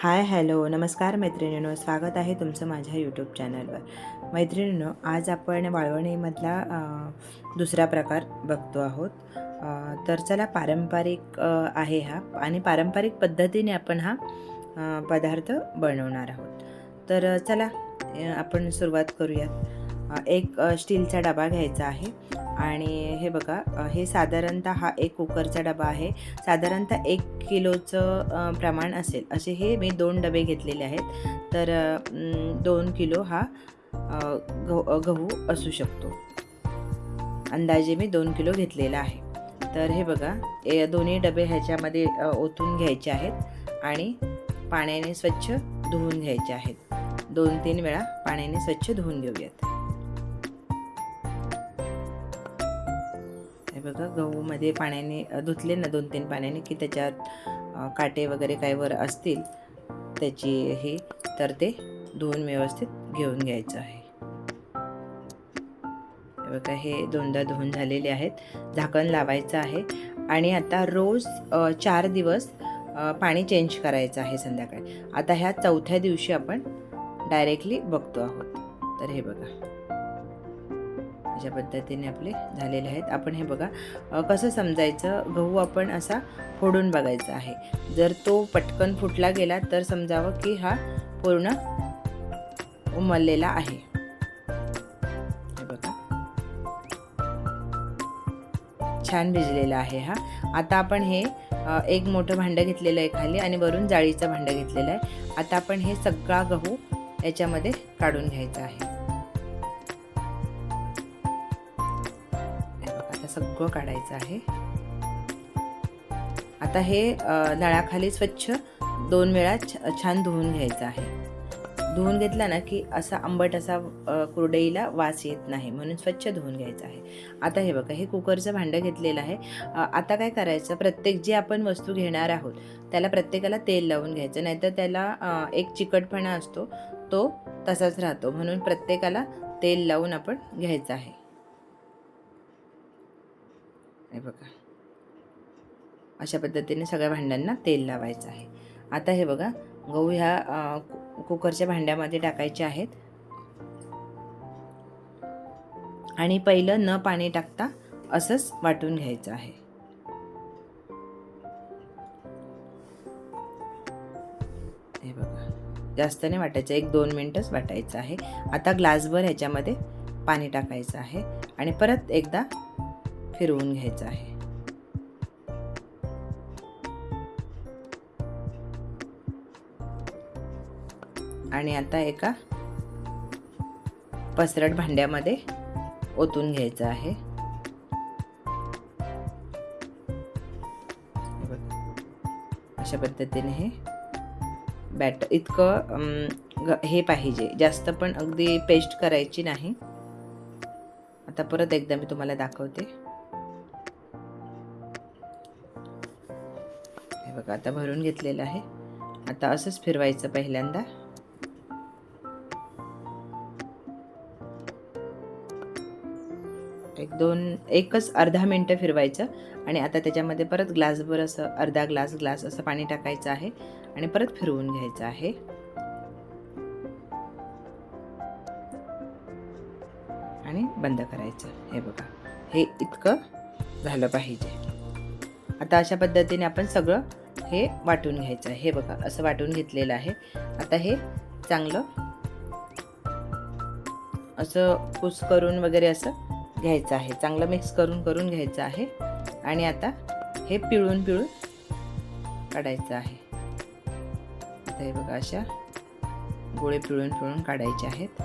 Hi hello नमस्कार मैत्रिणींनो, स्वागत आहे तुमचं माझ्या यूट्यूब चॅनलवर. मैत्रिणींनो, आज आपण वाळवणीमधला दुसरा प्रकार बघतो आहोत. तर चला, पारंपरिक आहे हा आणि पारंपरिक पद्धतीने आपण हा पदार्थ बनवणार आहोत. तर चला आपण सुरुवात करूयात. एक स्टीलचा डबा घ्यायचा आहे आणि हे बघा, हे साधारणतः हा एक कुकरचा डबा आहे. साधारणतः 1 किलोचं प्रमाण असेल असे हे मी 2 डबे घेतलेले आहेत. तर 2 किलो हा गहू असू शकतो. अंदाजे मी 2 किलो घेतलेला आहे. तर हे बघा, दोन्ही डबे ह्याच्यामध्ये ओतून घ्यायचे आहेत आणि पाण्याने स्वच्छ धुवून घ्यायचे आहेत. 2-3 वेळा पाण्याने स्वच्छ धुवून घेऊयात. हे बघा, गहूमध्ये पाण्याने धुतले ना 2-3 पाण्याने की त्याच्यात काटे वगैरे काही वर असतील त्याची हे, तर ते धुवून व्यवस्थित घेऊन घ्यायचं आहे. हे बघा, हे 2दा धुवून झालेले आहेत. झाकण लावायचं आहे आणि आता रोज 4 दिवस पाणी चेंज करायचं आहे संध्याकाळी. आता ह्या 4थ्या दिवशी आपण डायरेक्टली बघतो आहोत. तर हे बघा, अशा पद्धतीने आपले झालेले आहेत. आपण हे बघा, कसं समजायचं, गहू आपण असा फोडून बघायचा आहे. जर तो पटकन फुटला गेला तर समजावं की हा पूर्ण उमललेला आहे. हे बघा, छान भिजलेला आहे हा. आता आपण हे एक मोठं भांडं घेतलेलं आहे खाली आणि वरून जाळीचं भांडं घेतलेलं आहे. आता आपण हे सगळा गहू याच्यामध्ये काढून घ्यायचा आहे. सगळं काढायचं आहे. आता हे नळाखाली स्वच्छ 2 वेळा छान धुवून घ्यायचं आहे. धुवून घेतला ना की असा आंबट असा कुरडईला वास येत नाही, म्हणून स्वच्छ धुवून घ्यायचं आहे. आता हे बघा, हे कुकरचं भांडं घेतलेलं आहे. आता काय करायचं, प्रत्येक जी आपण वस्तू घेणार आहोत त्याला प्रत्येकाला तेल लावून घ्यायचं, नाहीतर त्याला एक चिकटपणा असतो, तो तसाच राहतो. म्हणून प्रत्येकाला तेल लावून आपण घ्यायचं आहे. हे बघा, अशा पद्धतीने सगळ्या भांड्यांना तेल लावायचं आहे. आता हे बघा, गहू ह्या कुकरच्या भांड्यामध्ये टाकायचे आहेत आणि पहिलं न पाणी टाकता असंच वाटून घ्यायचं आहे. हे बघा, जास्त नाही वाटायचं, 1-2 मिनटच वाटायचं आहे. आता ग्लासभर ह्याच्यामध्ये पाणी टाकायचं आहे आणि परत एकदा फिरवून घ्यायचं आहे. आणि आता एका पसरट भांड्यामध्ये ओतून घ्यायचं आहे. अशा पद्धतीने हे बॅटर इतकं हे पाहिजे, जास्त पण अगदी पेस्ट करायची नाही. आता परत एकदा मी तुम्हाला दाखवते. हे बघा, आता भरून घेतलेलं आहे. आता असंच फिरवायचं पहिल्यांदा. एकच अर्धा मिनटं फिरवायचं आणि आता त्याच्यामध्ये परत ग्लासभर असं अर्धा ग्लास असं पाणी टाकायचं आहे आणि परत फिरवून घ्यायचं आहे. आणि बंद करायचं. हे बघा, हे इतकं झालं पाहिजे. आता अशा पद्धतीने आपण सगळं हे वाटून घ्यायचं आहे. हे बघा, असं वाटून घेतलेलं आहे. आता हे चांगलं असं पुस करून वगैरे असं घ्यायचं आहे. चांगलं मिक्स करून घ्यायचं आहे आणि आता हे पिळून काढायचं आहे. आता हे बघा, अशा गोळे पिळून काढायचे आहेत.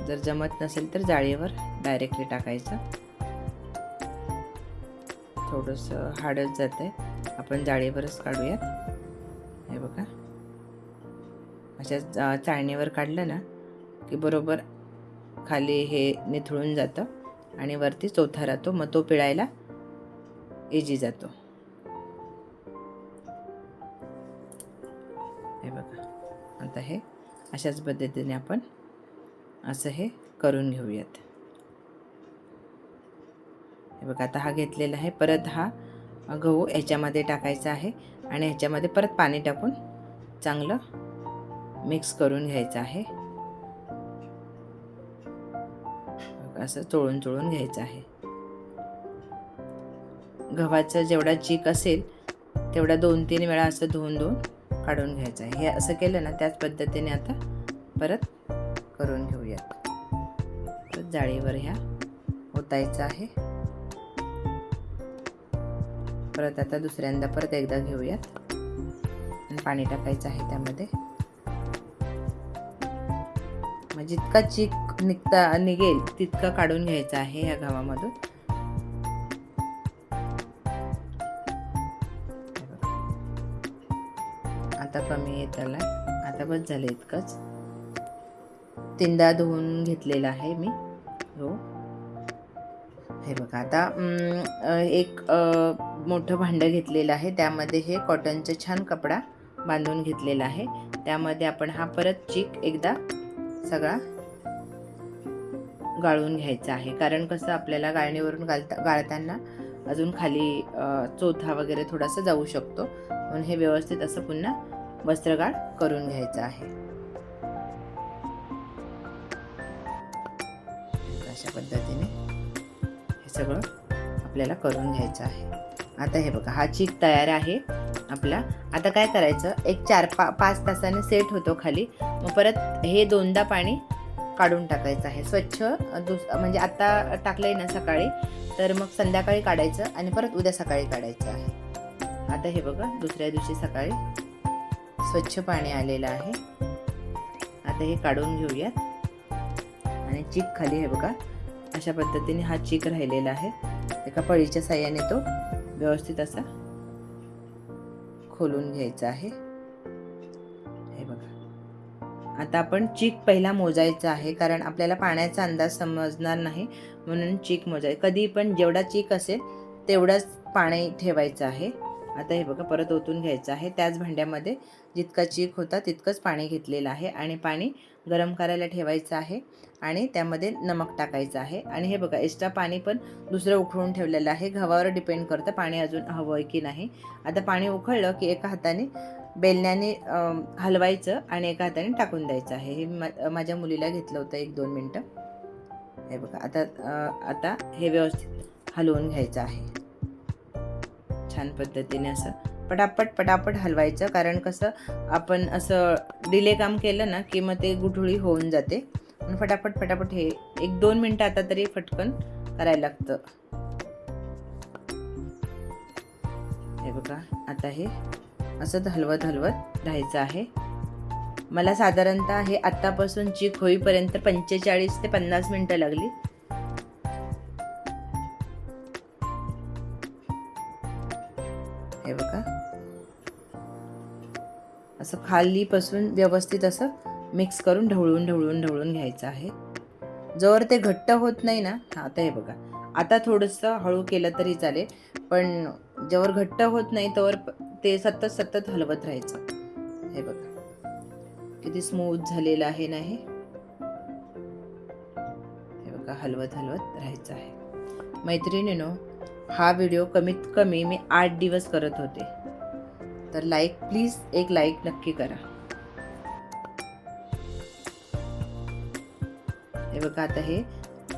जर जमत नसेल तर जाळीवर डायरेक्टली टाकायचं. थोडंसं हार्डच जातंय, आपण जाळीवरच काढूयात. हे बघा, अशा चाळणीवर काढलं ना की बरोबर खाली हे निथळून जातं आणि वरती चोथा राहतो, मग तो पिळायला इजी जातो. हे बघा, आता हे अशाच पद्धतीने आपण असं हे करून घेऊयात. हे बघा, आता हा घेतलेला आहे. परत हा गहू ह्याच्यामध्ये टाकायचा आहे आणि ह्याच्यामध्ये परत पाणी टाकून चांगलं मिक्स करून घ्यायचं आहे. असं चोळून चोळून घ्यायचं आहे. गव्हाचा जेवढा चीक असेल तेवढा 2-3 वेळा असं धुवून धुवून काढून घ्यायचं आहे. हे असं केलं ना त्याच पद्धतीने आता परत करून घेऊयात. तर जाळीवर ह्या ओतायचं आहे. परत आता दुसऱ्यांदा परत एकदा घेऊयात आणि पाणी टाकायचं आहे त्यामध्ये. मग जितका चीक निघेल तितका काढून घ्यायचा आहे या गव्हामधून. आता कमी येताला, आता बस झालं इतकंच. 3दा धुवून घेतलेला आहे मी हो. हे बघा आता एक मोठं भांडं घेतलेलं आहे. त्यामध्ये हे कॉटनचा छान कपडा बांधून घेतलेला आहे. त्यामध्ये आपण हा परत चीक एकदा सगळा गाळून घ्यायचा आहे. कारण कसं आपल्याला गाळणीवरून गाळताना अजून खाली चोथा वगैरे थोडासा जाऊ शकतो, म्हणून हे व्यवस्थित असं पुन्हा वस्त्रगाळ करून घ्यायचं आहे. अशा पद्धतीने हे सगळं आपल्याला करून घ्यायचं आहे. आता हे बघा हा चीक तयार आहे आपला. आता काय करायचं, एक 4-5 तासाने सेट होतो खाली. मग परत हे 2दा पाणी काढून टाकायचं आहे स्वच्छ. म्हणजे आता टाकलंय ना सकाळी, तर मग संध्याकाळी काढायचं आणि परत उद्या सकाळी काढायचं आहे. आता हे बघा दुसऱ्या दिवशी सकाळी स्वच्छ पाणी आलेलं आहे. आता हे काढून घेऊयात. आणि चीक खाली हे बघा अशा पद्धतीने हा चीक राहिलेला आहे. एका पळीच्या साह्याने तो व्यवस्थित असा खोलून घ्यायचा आहे. हे बघा आता आपण चीक पहिला मोजायचा आहे, कारण आपल्याला पाण्याचा अंदाज समजणार नाही, म्हणून चीक मोजायचं. कधी पण जेवढा चीक असेल तेवढाच पाणी ठेवायचं आहे. आता हे बघा परत ओतून घ्यायचं आहे. त्याच भांड्यामध्ये जितका चीक होता तितकंच पाणी घेतलेलं आहे आणि पाणी गरम करायला ठेवायचं आहे आणि त्यामध्ये नमक टाकायचं आहे. आणि हे बघा एक्स्ट्रा पाणी पण दुसरं उकळून ठेवलेलं आहे. गव्हावर डिपेंड करतं पाणी अजून हवं की नाही. आता पाणी उकळलं की एका हाताने बेलण्याने हलवायचं आणि एका हाताने टाकून द्यायचं आहे. हे माझ्या मुलीला घेतलं होतं 1-2 मिनटं. हे बघा आता हे व्यवस्थित हलवून घ्यायचं आहे. छान पद्धतीने असं पटापट हलवायचं, कारण कसं आपण असं डिले काम केलं ना की मग ते गुठळी होऊन जाते. म्हणून फटाफट हे 1-2 मिनटं आता तरी फटकन करायला लागतं. हे बघा आता हे असं हलवत राहायचं आहे. मला साधारणतः हे आत्तापासून चीक होईपर्यंत 45 ते 50 मिनटं लागली. हे बघा असं खालीपासून व्यवस्थित असं मिक्स करून ढवळून घ्यायचं आहे. जोवर ते घट्ट होत नाही ना. आता हे बघा आता थोडंसं हळू केलं तरी चालेल, पण जोवर घट्ट होत नाही तोवर ते सतत हलवत राहायचं. हे बघा किती स्मूथ झालेलं आहे ना हे. हे बघा हलवत राहायचं आहे. मैत्रिणींनो, हा व्हिडिओ कमीत कमी मी 8 दिवस करत होते, तर प्लीज एक लाईक नक्की करा. हे बघा आता हे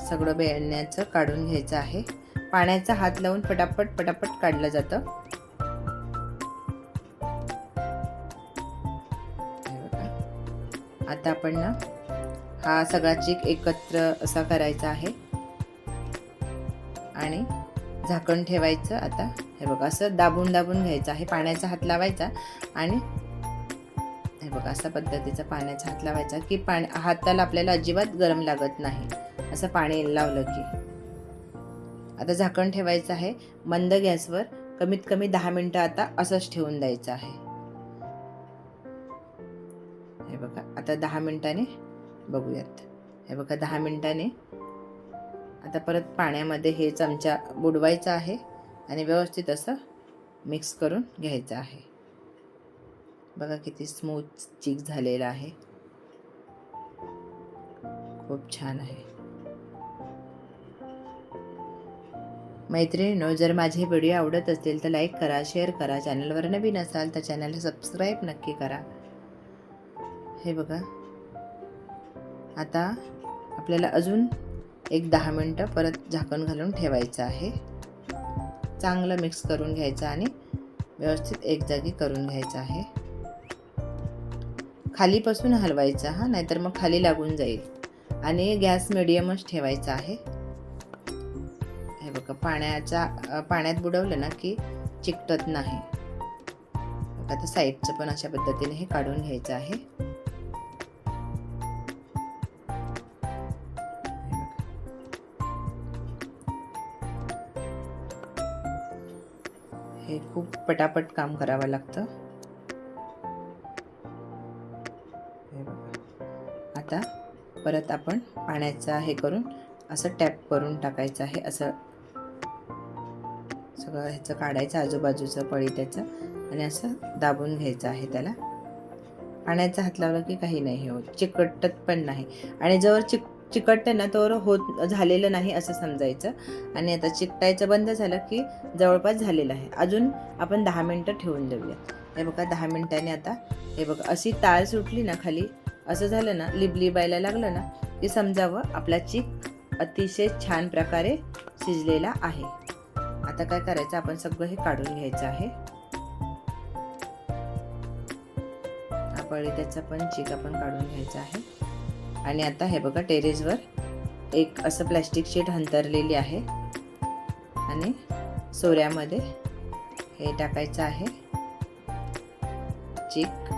सगळं बेलण्याचं काढून घ्यायचं आहे. पाण्याचा हात लावून पटापट काढलं जातं. हे बघा आता आपण ना हा सगळा चीक एकत्र असा करायचा आहे आणि झाकण ठेवायचं. आता हे बघा असं दाबून घ्यायचं आहे. पाण्याचा हात लावायचा आणि हे बघा अशा पद्धतीचा पाण्याचा हात लावायचा की हाताला आपल्याला अजिबात गरम लागत नाही असं पाणी लावलं की. आता झाकण ठेवायचं आहे मंद गॅसवर. कमीत कमी 10 मिनटं आता असंच ठेवून द्यायचं आहे. हे बघा आता 10 मिनिटांनी बघूयात. हे बघा 10 मिनिटांनी आता परत पाण्यामध्ये हे चमचा बुडवायचा आहे आणि व्यवस्थित असं मिक्स करून घ्यायचं आहे. बघा किती स्मूथ चीक झालेला आहे. खूप छान आहे. मैत्रिणींनो, जर माझे व्हिडिओ आवडत असतील तर लाईक करा, शेअर करा. चॅनलवर नवीन असाल तर चॅनलला सबस्क्राईब नक्की करा. हे बघा, आता आपल्याला अजून एक 10 मिनटं परत झाकण घालून ठेवायचं आहे. चांगलं मिक्स करून घ्यायचं आणि व्यवस्थित एक जागी करून घ्यायचं आहे. खालीपासून हलवायचं हा, नाहीतर मग खाली लागून जाईल. आणि गॅस मिडियमच ठेवायचा आहे. हे बघा, पाण्यात बुडवलं ना की चिकटत नाही. आता साईडचं पण अशा पद्धतीने हे काढून घ्यायचं आहे. हे खूप पटापट काम करावं लागतं. हे बघा, आता परत आपण पाण्याचा हे करून असं टॅप करून टाकायचं आहे. असं सगळं ह्याचं काढायचं, आजूबाजूचं पळी त्याचं, आणि असं दाबून घ्यायचं आहे त्याला. पाण्याचा हात लावला की काही नाही होत, चिकटत पण नाही. आणि जवळ चिकटतं ना तर होत झालेलं नाही असं समजायचं. आणि आता चिकटायचं बंद झालं की जवळपास झालेलं आहे. अजून आपण 10 मिनटं ठेवून देऊया. हे बघा, 10 मिनटांनी आता हे बघा, अशी ताळ सुटली ना खाली, असं झालं ना, लिबलिबायला लागलं ना की समजावं आपला चिक अतिशय छान प्रकारे शिजलेला आहे. आता काय करायचं, आपण सगळं हे काढून घ्यायचं आहे. पळी त्याचा पण चिक आपण काढून घ्यायचा आहे. आणि आता हे बघा, टेरेसवर एक असं प्लॅस्टिक शीट अंतरलेली आहे आणि सोऱ्यामध्ये हे टाकायचं आहे चिक,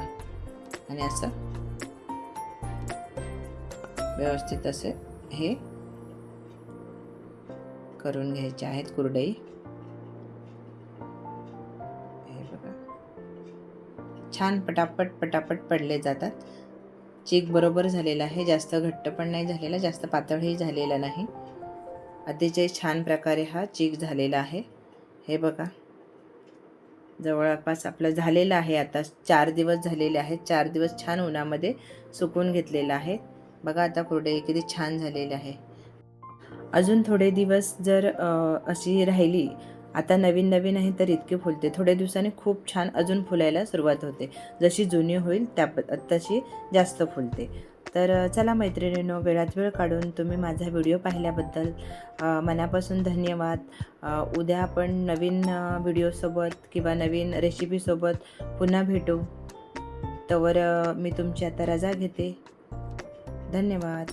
आणि असं व्यवस्थित असे हे करून घ्यायचे आहेत कुरडई. हे बघा, छान पटापट पडले जातात. चिक बरोबर झालेला आहे, जास्त घट्ट पण नाही झालेला, जास्त पातळही झालेला नाही. अतिशय छान प्रकारे हा चिक झालेला आहे. हे बघा, जवळपास आपलं झालेलं आहे. आता 4 दिवस झालेले आहेत. 4 दिवस छान उन्हामध्ये सुकून घेतलेलं आहे. बघा आता कुरडई किती छान झालेली आहे. अजून थोडे दिवस जर अशी राहिली, आता नवीन आहे तर इतके फुलते. थोड्या दिवसांनी खूप छान अजून फुलायला सुरुवात होते. जशी जुनी होईल तशी जास्त फुलते. तर चला मैत्रिणींनो, वेळात वेळ काढून तुम्ही माझा व्हिडिओ पाहिल्याबद्दल मनापासून धन्यवाद. उद्या आपण नवीन व्हिडिओसोबत किंवा नवीन रेसिपीसोबत पुन्हा भेटू. तोवर मी तुमची आता रजा घेते. धन्यवाद.